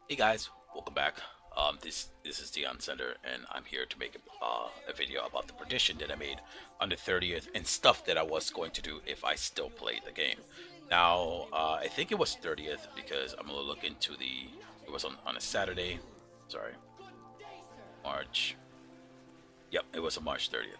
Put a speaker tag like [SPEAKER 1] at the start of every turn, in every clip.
[SPEAKER 1] Hey guys, welcome back. This is Dion Center, and I'm here to make a video about the prediction that I made on the 30th and stuff that I was going to do if I still played the game. Now, I think it was 30th because I'm gonna look into the. It was on a Saturday. Sorry, March. Yep, it was on March 30th.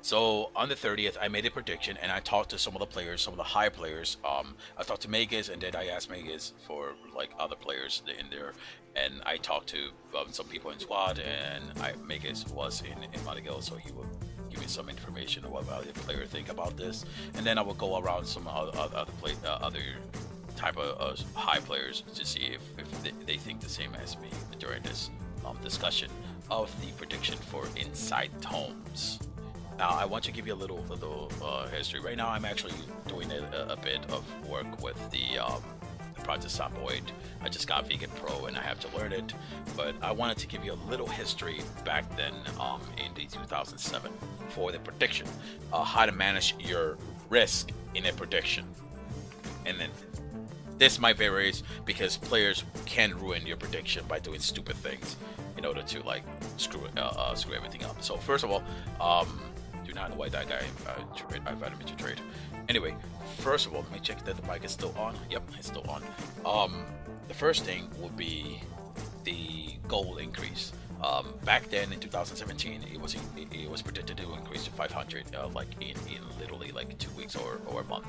[SPEAKER 1] So on the 30th, I made a prediction and I talked to some of the players, some of the high players. I talked to Megas and then I asked Megas for like other players in there, and I talked to some people in squad, and Megas was in Madigal, so he would give me some information of what the player think about this, and then I would go around some other type of high players to see if they think the same as me during this discussion of the prediction for inside tomes. Now, I want to give you a little history. Right now, I'm actually doing a bit of work with the Project Samboid. I just got Vegan Pro and I have to learn it, but I wanted to give you a little history back then in the 2007 for the prediction, how to manage your risk in a prediction. And then this might vary because players can ruin your prediction by doing stupid things in order to like screw everything up. So first of all, do not know why that guy I invited him to trade. Anyway, first of all, let me check that the mic is still on. Yep, it's still on. The first thing would be the gold increase. Back then in 2017, it was predicted to increase to 500, like in literally like 2 weeks or a month,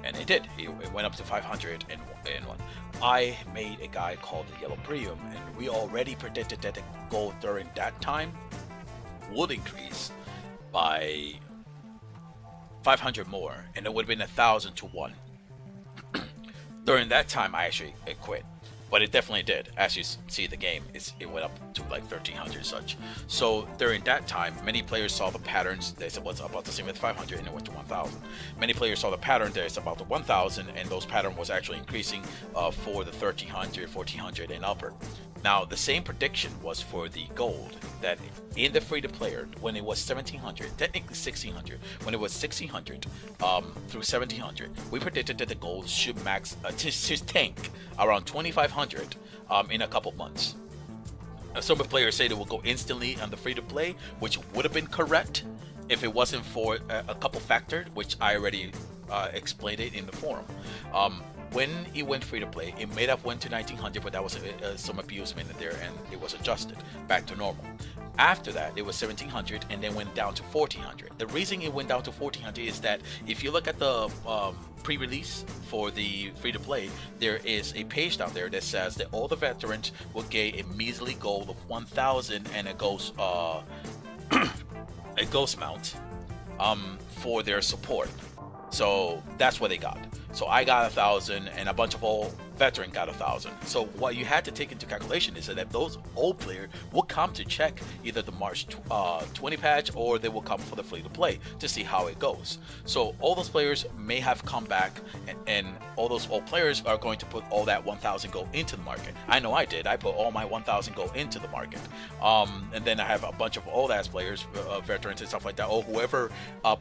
[SPEAKER 1] and it did. It went up to 500 and one. I made a guy called the Yellow Premium, and we already predicted that the gold during that time would increase by 500 more, and it would have been 1,000 to 1. During that time, it quit, but it definitely did. As you see, the game it went up to like 1,300 such. So during that time, many players saw the patterns. They said what's about the same with 500, and it went to 1,000. Many players saw the pattern there. It's about the 1,000, and those pattern was actually increasing for the 1,300, 1,400, and upper. Now the same prediction was for the gold, that in the free to player when it was 1,700, technically 1,600, when it was 1,600 through 1,700, we predicted that the gold should max to tank around 2,500 in a couple months. Some players say they will go instantly on the free to play, which would have been correct if it wasn't for a couple factors, which I already explained it in the forum. When it went free to play, it may have went to 1900, but that was some abusement in there, and it was adjusted back to normal. After that, it was 1700, and then went down to 1400. The reason it went down to 1400 is that if you look at the pre-release for the free to play, there is a page down there that says that all the veterans will gain a measly gold of 1000 and a ghost a ghost mount for their support. So that's what they got. So I got 1,000, and a bunch of old veteran got 1,000. So what you had to take into calculation is that those old players will come to check either the March 20 patch, or they will come for the free to play to see how it goes. So all those players may have come back, and all those old players are going to put all that 1,000 gold into the market. I know I did. I put all my 1,000 gold into the market. And then I have a bunch of old ass players, veterans and stuff like that. Or whoever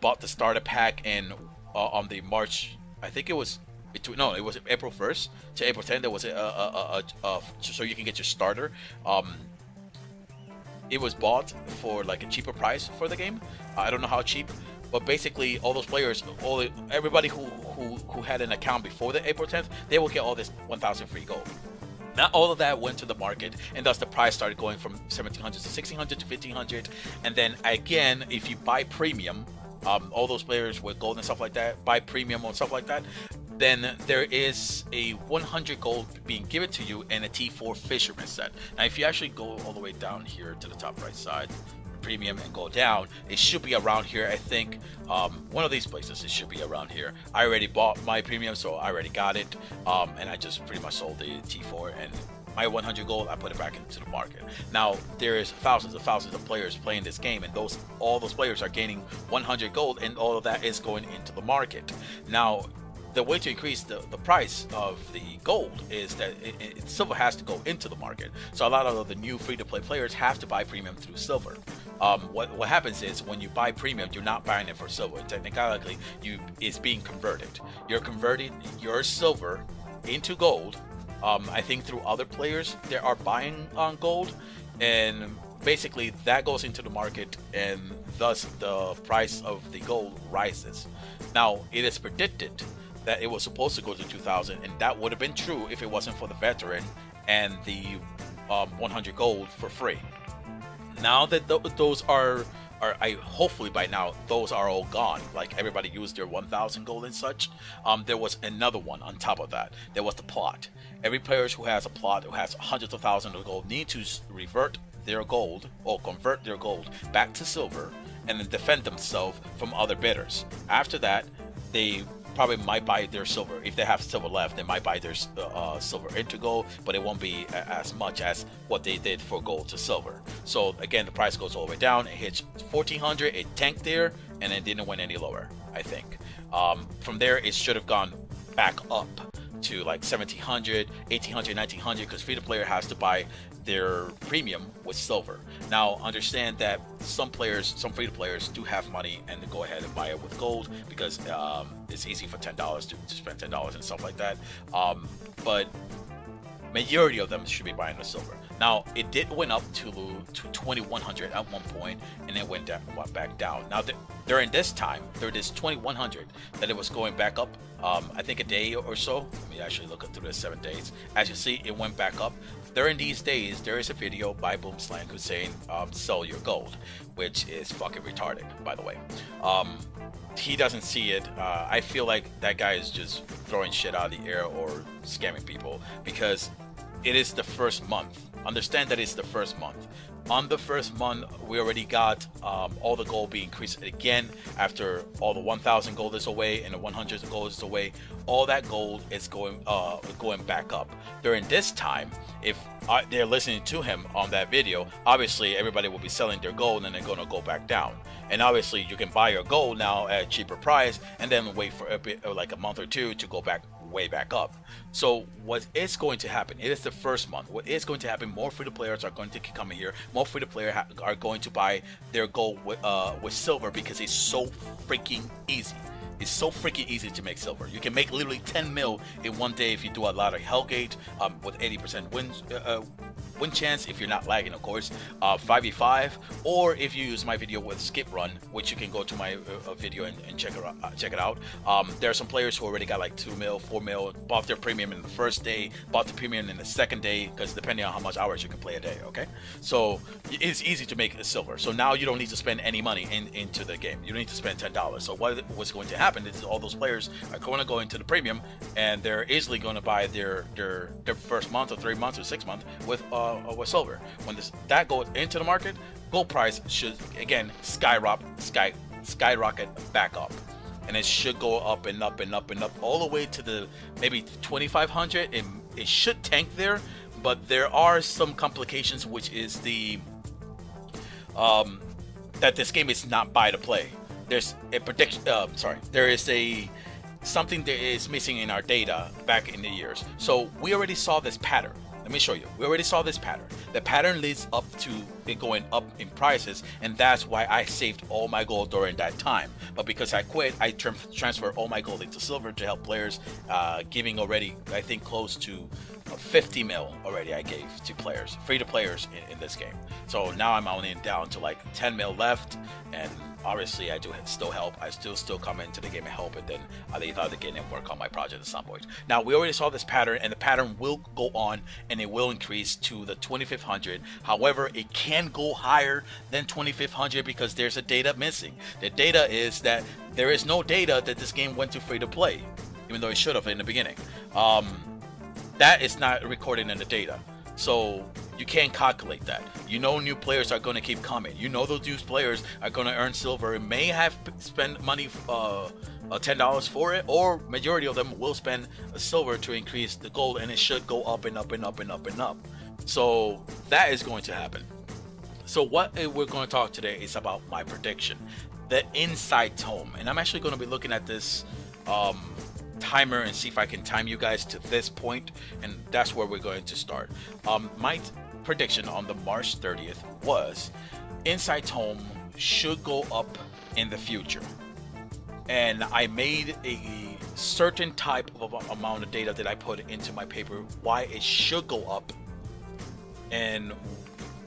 [SPEAKER 1] bought the starter pack and on the March, I think it was it was April 1st to April 10th. There was so you can get your starter. It was bought for like a cheaper price for the game. I don't know how cheap, but basically all those players, everybody who had an account before the April 10th, they will get all this 1,000 free gold. Not all of that went to the market, and thus the price started going from 1,700 to 1,600 to 1,500, and then again, if you buy premium, all those players with gold and stuff like that, buy premium or stuff like that, then there is a 100 gold being given to you and a T4 fisherman set. Now, if you actually go all the way down here to the top right side, premium, and go down, it should be around here. I think one of these places, it should be around here. I already bought my premium, so I already got it, and I just pretty much sold the T4, and my 100 gold, I put it back into the market. Now there is thousands of players playing this game, and all those players are gaining 100 gold, and all of that is going into the market. Now the way to increase the price of the gold is that silver has to go into the market. So a lot of the new free-to-play players have to buy premium through silver. What happens is when you buy premium, you're not buying it for silver. Technically, it's being converted. You're converting your silver into gold, I think through other players they are buying on gold, and basically that goes into the market, and thus the price of the gold rises. Now it is predicted that it was supposed to go to 2,000, and that would have been true if it wasn't for the veteran and the 100 gold for free. Now that those are I hopefully by now those are all gone. Like everybody used their 1,000 gold and such. There was another one on top of that. There was the plot. Every player who has a plot, who has hundreds of thousands of gold, need to revert their gold or convert their gold back to silver, and then defend themselves from other bidders. After that, they probably might buy their silver. If they have silver left, they might buy their silver into gold, but it won't be as much as what they did for gold to silver. So again, the price goes all the way down. It hits 1,400, it tanked there, and it didn't went any lower, I think. From there, it should have gone back up to like 1,700, 1,800, 1,900, because free-to-player has to buy their premium with silver. Now understand that some free-to-players do have money and they go ahead and buy it with gold, because it's easy for $10 to spend $10 and stuff like that. But majority of them should be buying the silver. Now it did went up to 2,100 at one point, and it went back down. Now during this time, there is 2,100 that it was going back up. I think a day or so. Let me actually look through the 7 days. As you see, it went back up. During these days, there is a video by Boomslang who's saying sell your gold, which is fucking retarded, by the way. He doesn't see it. I feel like that guy is just throwing shit out of the air or scamming people, because it is the first month. Understand that it's the first month. On the first month, we already got all the gold being increased again. After all the 1,000 gold is away and the 100 gold is away, all that gold is going back up. During this time, if they're listening to him on that video, obviously everybody will be selling their gold and they're going to go back down. And obviously you can buy your gold now at a cheaper price and then wait for a bit, like a month or two, to go back way back up. So what is going to happen? It is the first month. What is going to happen? More free-to-players are going to come in here. More free-to-players are going to buy their gold with silver, because it's so freaking easy. It's so freaking easy to make silver. You can make literally 10 mil in one day if you do a lot of hellgate with 80% win chance, if you're not lagging, of course, 5v5, or if you use my video with skip run, which you can go to my video and check it out. There are some players who already got like 2 mil, 4 mil, bought their premium in the first day, bought the premium in the second day, because depending on how much hours you can play a day, okay? So it's easy to make a silver. So now you don't need to spend any money into the game. You don't need to spend $10. So what's going to happen is all those players are going to go into the premium, and they're easily going to buy their first month or 3 months or 6 months with silver. When that goes into the market, gold price should again skyrocket back up, and it should go up and up and up and up all the way to the maybe 2,500. It should tank there, but there are some complications, which is the that this game is not buy to play. There's a prediction. There is something that is missing in our data back in the years. So we already saw this pattern. Let me show you. We already saw this pattern. The pattern leads up to it going up in prices, and that's why I saved all my gold during that time. But because I quit, I transferred all my gold into silver to help players, giving already, I think, close to 50 mil already I gave to players, free to players in this game. So now I'm only down to like 10 mil left, and obviously I do still help. I still come into the game and help, and then I leave out the game and work on my project at some point. Now we already saw this pattern, and the pattern will go on, and it will increase to the 2,500. However, it can go higher than 2,500 because there's a data missing. The data is that there is no data that this game went to free to play, even though it should have in the beginning. That is not recorded in the data, so you can't calculate that. You know new players are going to keep coming. You know those new players are going to earn silver and may have spent money, $10 for it, or majority of them will spend a silver to increase the gold, and it should go up and up and up and up and up. So that is going to happen. So what we're going to talk today is about my prediction, the inside tome, and I'm actually going to be looking at this timer and see if I can time you guys to this point, and that's where we're going to start. My prediction on the March 30th was inside tome should go up in the future, and I made certain type of amount of data that I put into my paper, why it should go up, and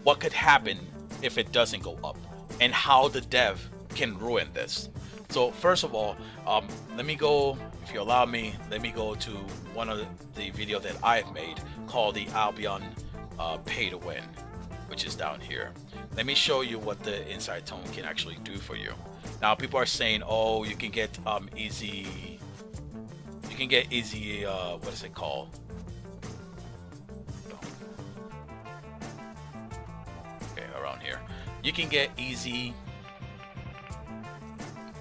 [SPEAKER 1] what could happen if it doesn't go up, and how the dev can ruin this. So first of all, let me go, if you allow me, let me go to one of the video that I've made called the Albion Pay to Win, which is down here. Let me show you what the inside tome can actually do for you. Now people are saying, oh, you can get easy, what is it called? Okay, around here. You can get easy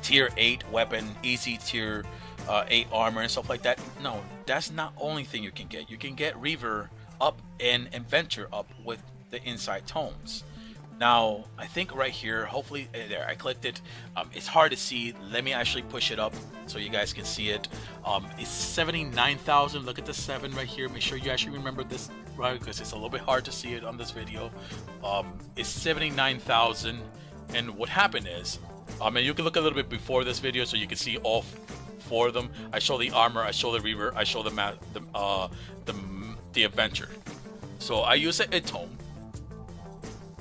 [SPEAKER 1] tier 8 weapon, easy tier 8 armor and stuff like that. No, that's not the only thing you can get. You can get Reaver up and Adventure up with the inside tomes. Now, I think right here, hopefully, there, I clicked it. It's hard to see. Let me actually push it up so you guys can see it. It's 79,000. Look at the 7 right here. Make sure you actually remember this, right? Because it's a little bit hard to see it on this video. It's 79,000. And what happened is, and you can look a little bit before this video so you can see all 4 of them. I show the armor, I show the Reaver, I show the Adventure. So I use a tome.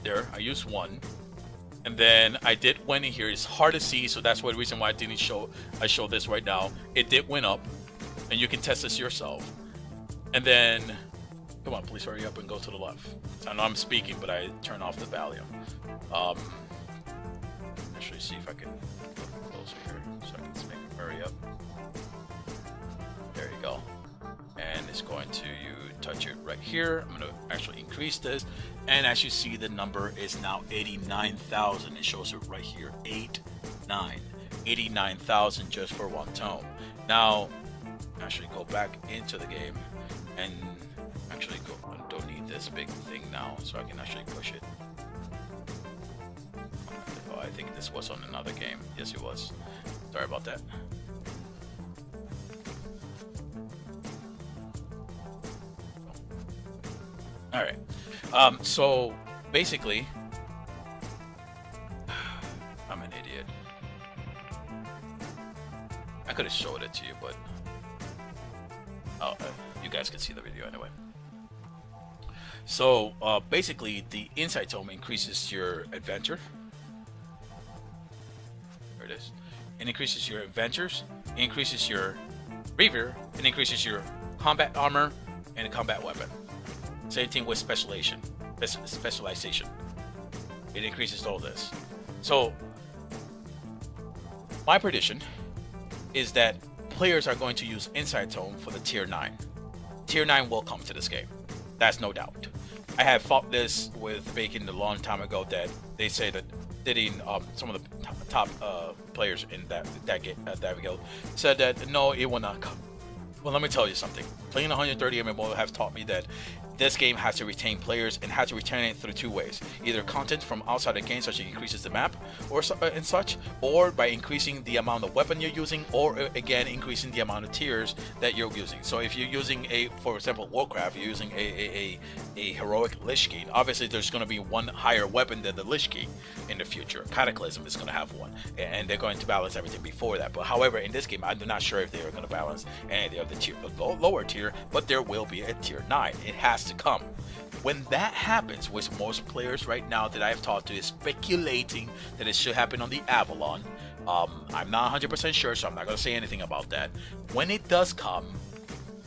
[SPEAKER 1] There, I used 1, and then I did win in here. It's hard to see, so that's the reason why I didn't show. I show this right now. It did win up, and you can test this yourself. And then, come on, please hurry up and go to the left. I know I'm speaking, but I turn off the volume. Actually, see if I can look closer here, so I can make it hurry up. There you go. And it's going to, you touch it right here. I'm going to actually increase this, and as you see, the number is now 89,000. It shows it right here, 89,000 just for 1 tome. Now actually go back into the game and actually go, I don't need this big thing now, so I can actually push it. Oh, I think this was on another game. Yes, it was. Sorry about that. All right, so basically, I'm an idiot. I could have showed it to you, but you guys can see the video anyway. So basically, the inside tome increases your adventure. There it is. It increases your adventures, it increases your Reaver, it increases your combat armor and combat weapon. Same thing with specialization. It increases all this. So my prediction is that players are going to use inside tome for the tier 9. Tier 9 will come to this game. That's no doubt. I have fought this with Bacon a long time ago that they say that some of the top players in that guild said that no, it will not come. Well, let me tell you something. Playing 130 MMO have taught me that this game has to retain players and has to retain it through 2 ways. Either content from outside the game, such as increases the map or and such, or by increasing the amount of weapon you're using, or again increasing the amount of tiers that you're using. So if you're using for example, Warcraft, you're using a heroic Lich King, obviously there's going to be one higher weapon than the Lich King in the future. Cataclysm is going to have one, and they're going to balance everything before that. But however, in this game, I'm not sure if they are going to balance any of the lower tier, but there will be a tier 9. It has to come. When that happens, which most players right now that I've talked to is speculating that it should happen on the Avalon. I'm not 100% sure, so I'm not going to say anything about that. When it does come,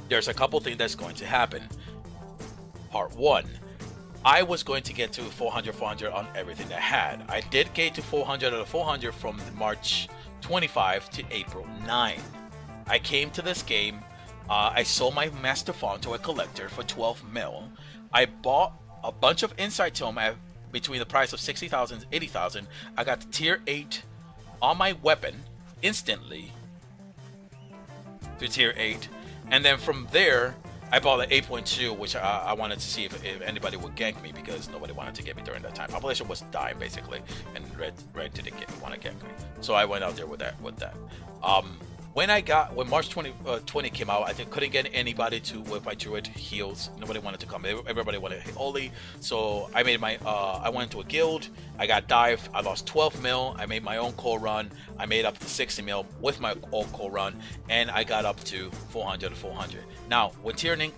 [SPEAKER 1] there's a couple things that's going to happen. Part 1, I was going to get to 400 on everything I had. I did get to 400 out of 400 from March 25 to April 9. I came to this game. I sold my Master Font to a collector for 12 mil. I bought a bunch of Inside Tome at between the price of 60,000 and 80,000. I got the tier 8 on my weapon instantly to tier 8. And then from there, I bought an 8.2, which I wanted to see if anybody would gank me, because nobody wanted to get me during that time. Population was dying basically, and red didn't want to gank me. So I went out there with that. when March 2020 came out, I couldn't get anybody to with my druid heals. Nobody wanted to come. Everybody wanted holy. So I made I went into a guild. I got dive. I lost 12 mil. I made my own core run. I made up to 60 mil with my own core run, and I got up to 400 to 400. Now when tier 9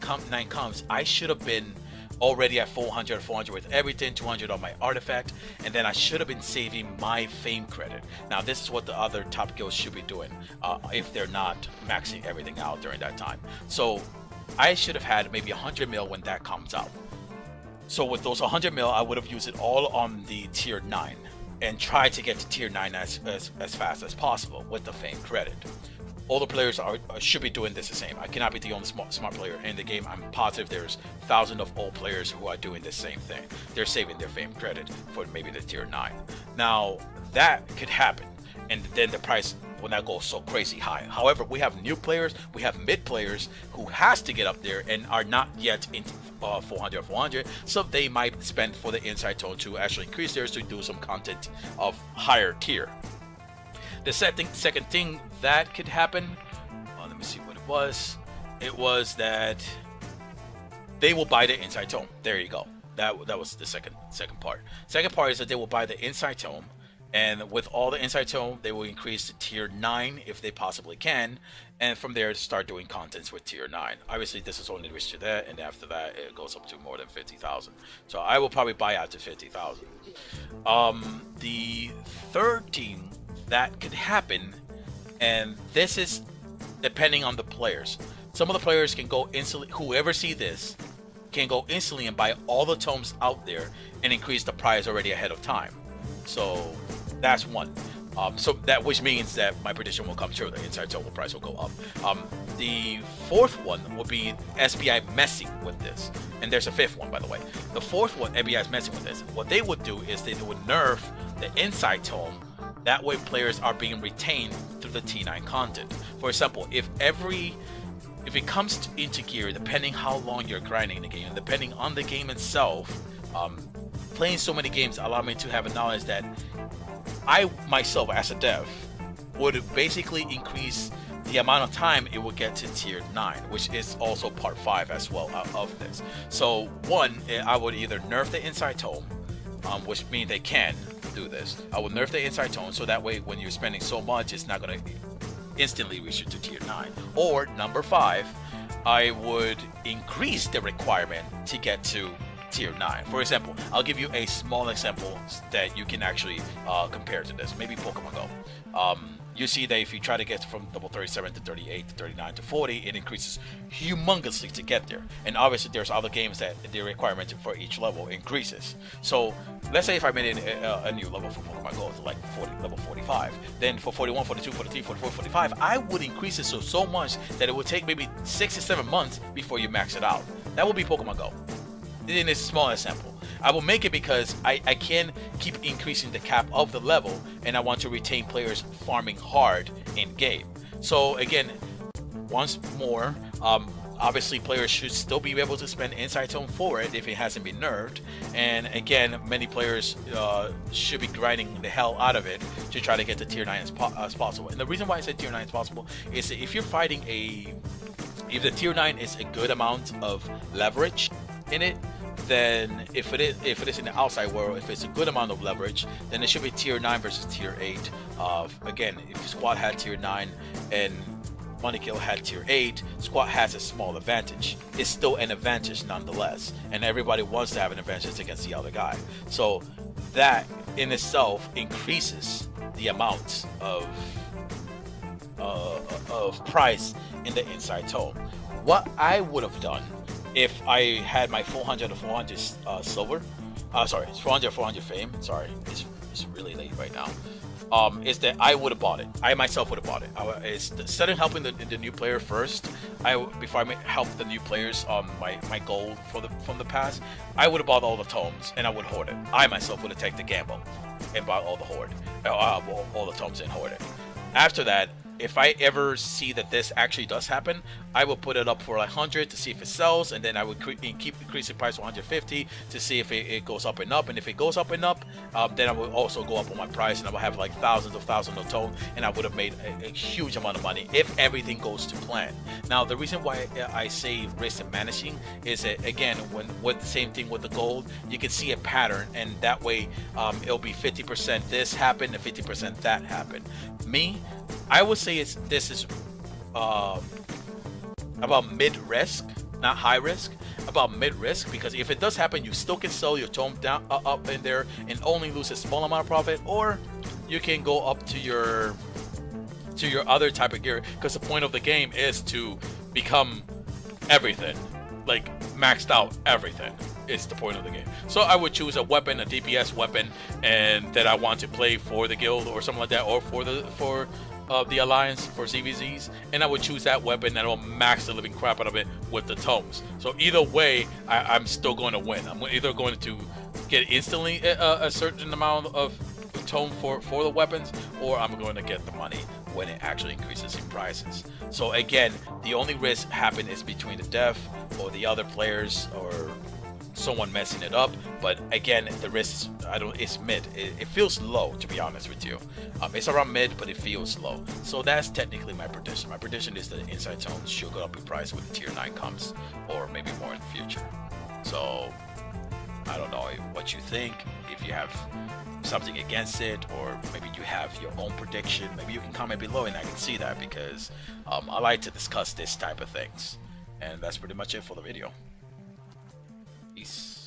[SPEAKER 1] comes, I should have been already at 400 with everything, 200 on my artifact, and then I should have been saving my fame credit. Now this is what the other top guilds should be doing if they're not maxing everything out during that time. So I should have had maybe 100 mil when that comes out. So with those 100 mil, I would have used it all on the tier 9 and try to get to tier 9 as fast as possible with the fame credit. All the players should be doing this the same. I cannot be the only smart player in the game. I'm positive there's thousands of old players who are doing the same thing. They're saving their fame credit for maybe the tier 9. Now that could happen, and then the price will not go so crazy high. However, we have new players, we have mid players who has to get up there and are not yet in 400, so they might spend for the inside tone to actually increase theirs to do some content of higher tier. The second thing that could happen, let me see what it was. It was that they will buy the inside tome. There you go. That was the second part. Second part is that they will buy the inside tome, and with all the inside tome, they will increase to tier 9 if they possibly can, and from there start doing contents with tier 9. Obviously, this is only reached to that, and after that, it goes up to more than 50,000. So I will probably buy out to 50,000. The third thing that could happen, and this is depending on the players. Some of the players can go instantly, whoever see this can go instantly and buy all the tomes out there and increase the price already ahead of time. So that's one. So that, which means that my prediction will come true. The inside tome price will go up. The fourth one will be SBI messing with this, and there's a fifth one, by the way. The fourth one, SBI is messing with this. What they would do is they would nerf the inside tome. That way players are being retained through the T9 content. For example, if it comes into gear, depending how long you're grinding the game, and depending on the game itself, playing so many games allow me to have a knowledge that I myself as a dev would basically increase the amount of time it will get to tier 9, which is also part 5 as well of this. So one, I would either nerf the inside tome, which means they can do this. I will nerf the inside tone, so that way when you're spending so much, it's not going to instantly reach you to tier 9. Or number 5, I would increase the requirement to get to tier 9. For example, I'll give you a small example that you can actually compare to this. Maybe Pokemon Go. You see that if you try to get from level 37 to 38 to 39 to 40, it increases humongously to get there. And obviously there's other games that the requirement for each level increases. So let's say if I made a new level for Pokemon Go to like level 45, then for 41, 42, 43, 44, 45, I would increase it so much that it would take maybe 6 to 7 months before you max it out. That would be Pokemon Go. In this small example, I will make it because I can keep increasing the cap of the level, and I want to retain players farming hard in game. So again, once more, obviously players should still be able to spend inside tone for it if it hasn't been nerfed, and again, many players should be grinding the hell out of it to try to get to tier 9 as possible. And the reason why I said tier 9 as possible is that if you're fighting if the tier 9 is a good amount of leverage in it, then if it is in the outside world, if it's a good amount of leverage, then it should be tier 9 versus tier 8. Again, if Squad had tier 9 and Money Kill had tier 8, Squad has a small advantage. It's still an advantage nonetheless, and everybody wants to have an advantage against the other guy. So that in itself increases the amount of price in the inside tone. What I would have done if I had my 400 to 400 silver, sorry, 400 fame, sorry, it's really late right now, is that I would have bought it. I myself would have bought it. Instead of helping the new player first, before I help the new players on my goal from the past, I would have bought all the tomes and I would hoard it. I myself would have taken the gamble and bought all the tomes and hoard it. After that, if I ever see that this actually does happen, I will put it up for like 100 to see if it sells, and then I would keep increasing price to 150 to see if it goes up and up. And if it goes up and up, then I will also go up on my price, and I will have like thousands of tone, and I would have made a huge amount of money if everything goes to plan. Now, the reason why I say risk and managing is that, again, when with the same thing with the gold, you can see a pattern, and that way it'll be 50% this happened and 50% that happened. Me, I would say this is about mid risk, not high risk, about mid risk, because if it does happen, you still can sell your tome down up in there and only lose a small amount of profit, or you can go up to your other type of gear, because the point of the game is to become everything, like maxed out everything is the point of the game. So I would choose a weapon, a DPS weapon, and that I want to play for the guild or something like that, or for the alliance, for CVZs, and I would choose that weapon and I'll max the living crap out of it with the tomes. So either way, I'm still going to win. I'm either going to get instantly a certain amount of tome for the weapons, or I'm going to get the money when it actually increases in prices. So again, the only risk happen is between the dev or the other players or someone messing it up. But again, the risk, it's mid. It feels low, to be honest with you. It's around mid, but it feels low. So that's technically my prediction. My prediction is that inside tones should go up in price when the tier 9 comes, or maybe more in the future. So I don't know what you think. If you have something against it, or maybe you have your own prediction, maybe you can comment below and I can see that, because I like to discuss this type of things. And that's pretty much it for the video. Peace.